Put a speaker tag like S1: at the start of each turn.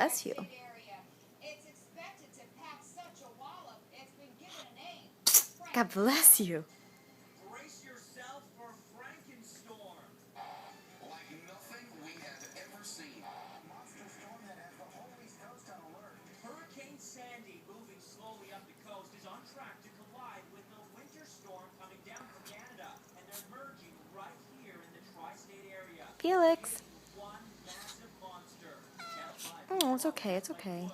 S1: bless you. God bless you.
S2: Brace yourself for Frankenstorm. Like nothing we have ever seen. Monster storm that has the whole East Coast on alert. Hurricane Sandy, moving slowly up the coast, is on track to collide with the winter storm coming down from Canada, and they're merging right here in the tri-state area.
S1: Felix.
S2: One massive monster.
S1: Oh, it's okay. It's okay.